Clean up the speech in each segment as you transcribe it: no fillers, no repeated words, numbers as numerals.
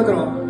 들어.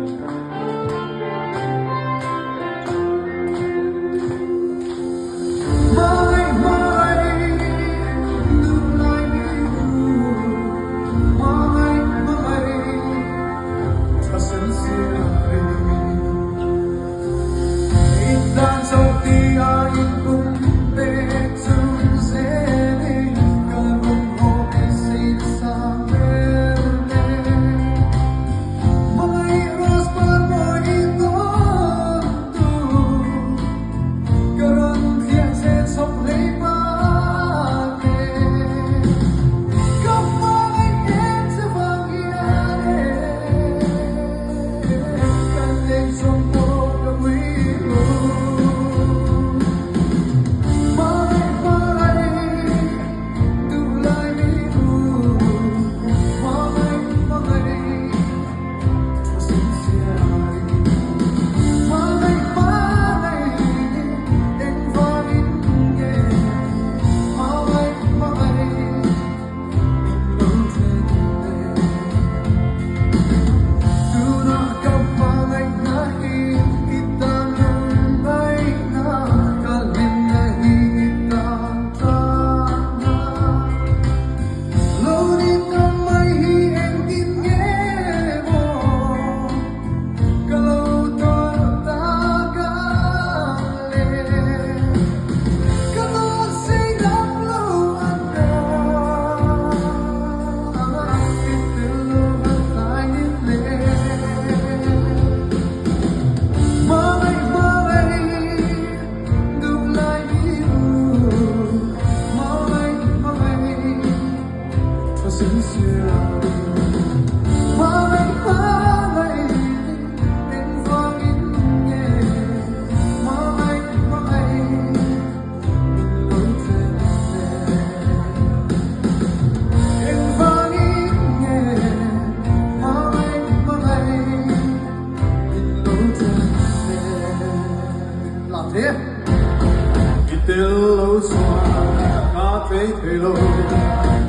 Hello, I say hello.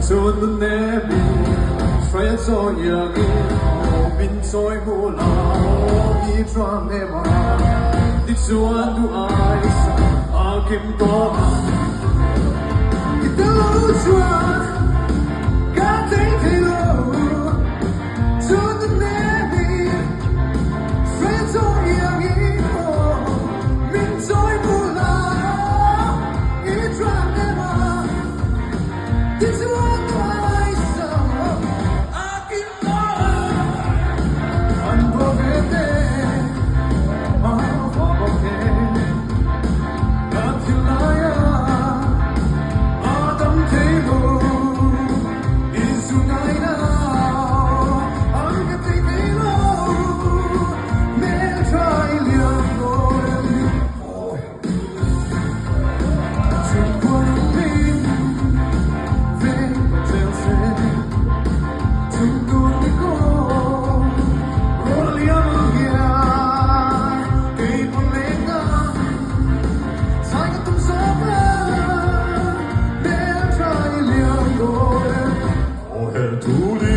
So the navy, friends on your game. Been so cool now, you try never. This one to eyes, I can go. Hello, swan, God say hello. So the navy, friends on your game. Been so cool now. This is what I saw. I keep on unforgetting, unforgetting. Until I am table is tonight now. I'm getting low. May try to the